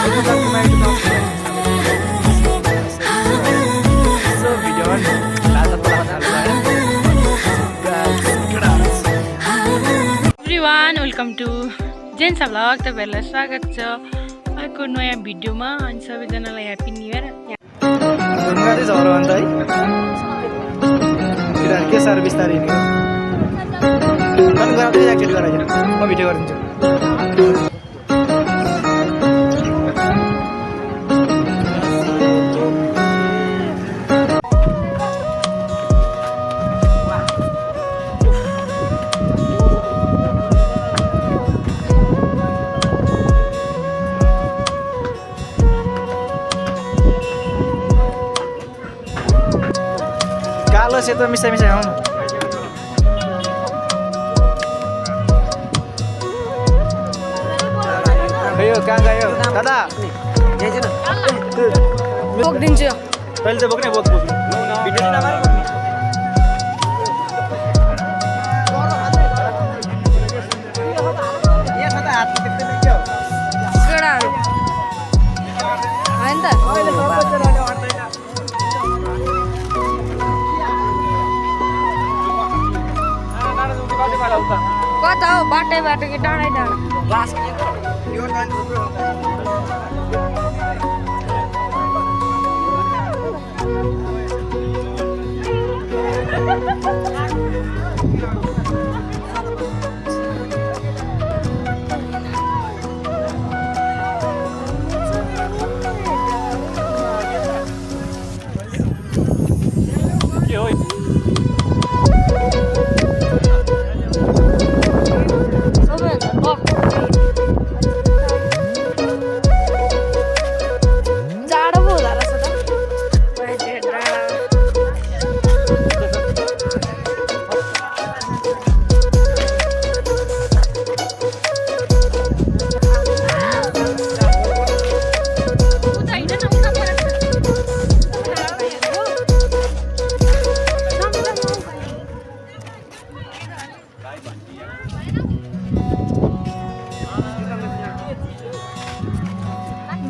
everyone welcome to Jen's vlog तपाईहरुलाई स्वागत छ अर्को नयाँ भिडियोमा अनि सबैजनालाई ह्यापी न्यू इयर ढुङ्गाले झरो अन्त है किनभने के साह्रो बिस्तारै हिँड्यो अनि गराउँदै एक्चुअली गराइदिनु म भिडियो गरिदिन्छु कालो सेतो मिसाइ मिसाइ आउनु गयो कहाँ गयो दादा बोक्दिन्छु पहिले त बोक्ने बोक बोक भिडियो नमार बोक्ने यहाँ त हात टेक्दै क्या हो केडाहरु हैन त अहिले सब बच्चाहरुले अड्दैन कता हो बाटै बाटो कि डाँडै डाँडा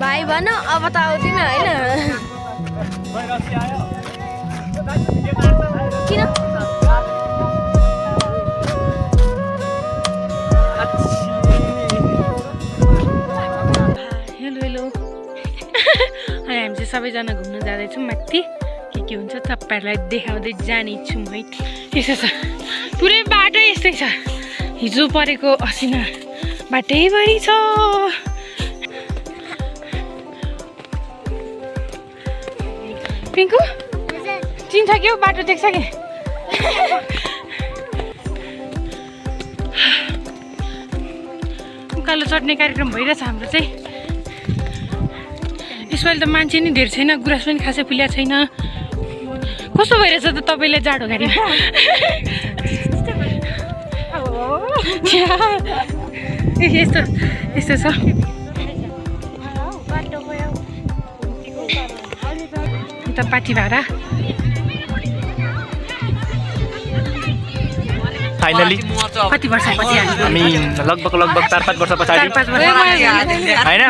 भाइ भन अब त आउँदिन हैन किन हेलो हेलो अनि हामी चाहिँ सबैजना घुम्न जाँदैछौँ माथि के हुन्छ तपाईँहरूलाई देखाउँदै जानेछु है यसो छ पुरै बाटो यस्तै छ हिजो परेको असिना बाटैभरि छ पिङ्कु चिन्छ के हो बाटो देख्छ कि उकालो चढ्ने कार्यक्रम भइरहेछ हाम्रो चाहिँ यसपालि त मान्छे नि धेरै छैन गुराँस पनि खासै फुलिएको छैन कस्तो भइरहेछ त तपाईँले जाडो गाडीमा यस्तो यस्तो छ त पाठी भाडा फाइनली कति वर्षपछि हामी लगभग 4-5 वर्ष पछाडि हैन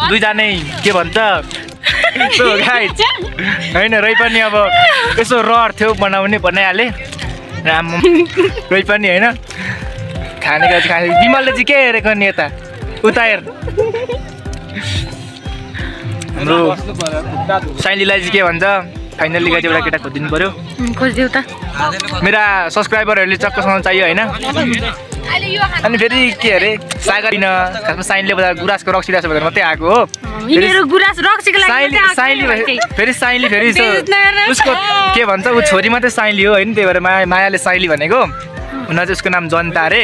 दुईजनै के भन्छ सो गाइस हैन रै पनि अब यसो रहर थियो बनाउने बनाइहाले राम रै पनि हैन खाने विमलले चाहिँ के हेरेको नि यता उता हेर हाम्रो साइलीलाई चाहिँ के भन्छ फाइनली गाइस एउटा केटा खोजिदिनु पर्यो खोजिदेऊ त मेरा सब्सक्राइबरहरूले चक्कसँग चाहियो हैन अनि फेरि के अरे सागरिन खासमा साइनले बजार गुराँसको रक्सी रहेछ भनेर मात्रै आएको हो मेरो गुराँस रक्सीको लागि फेरि साइली फेरि उसको के भन्छ ऊ छोरी मात्रै साइली हो हैन त्यही भएर मायाले साइली भनेको उनीहरू चाहिँ उसको नाम जनता अरे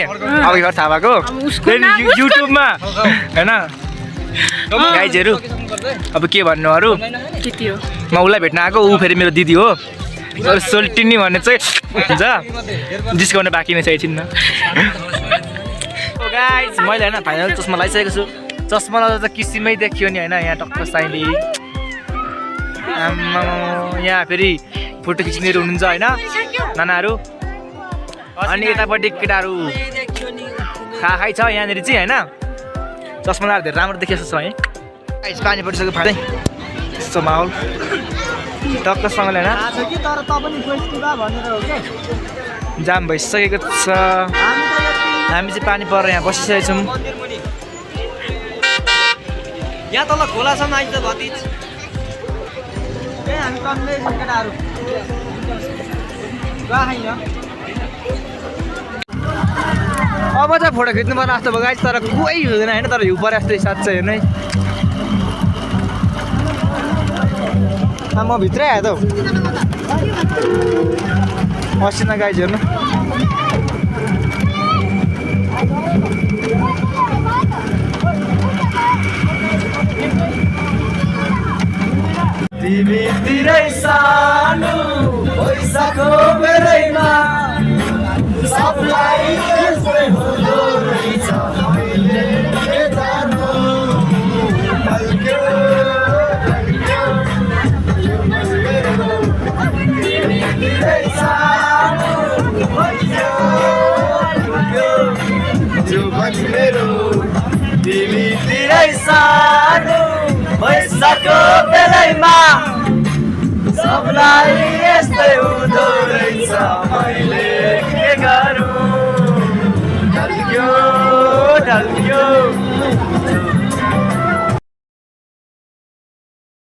अघि घर थाहा भएको फेरि युट्युबमा हैन गाइजहरू अब के भन्नु अरू म उसलाई भेट्न आएको ऊ फेरि मेरो दिदी हो सोल्टिनी भन्ने चाहिँ हुन्छ जिस्काउन बाँकी नै छ एकछिन गाइज मैले होइन फाइनल चस्मा लगाइसकेको छु चस्मा लगाउँदा त किसिमै देखियो नि होइन यहाँ टक्क साइली यहाँ फेरि फोटो खिच्नेहरू हुनुहुन्छ होइन नानाहरू अनि यतापट्टि केटाहरू खाइ छ यहाँनिर चाहिँ होइन चस्मा लगाएर धेरै राम्रो देखिएको छ है पानी परिसक्यो फाट्दै यस्तो माहौल टक्कसँगले होइन जाम भइसकेको छ हामी चाहिँ पानी परेर यहाँ बसिसकेको छौँ यहाँ तल खोलासम्म आइज भतिज हामी कन्दै केटाहरू अब चाहिँ फोटो खिच्नु पर्ने जस्तो भयो गाइस तर कोही हुँदैन होइन तर हिउँ परे जस्तै साँच्चै हेर्नु है म भित्रै आएँ त हौ मसिना गाइस हेर्नु तिमीतिरै सानो पैसाको बेलैमा सबलाई यस्तै हुँदो रहेछ मैले जानु तिमीतिरै सानो तिमीतिरै सानो पैसाको बेलैमा सबलाई यस्तै हुँदो रहेछ मैले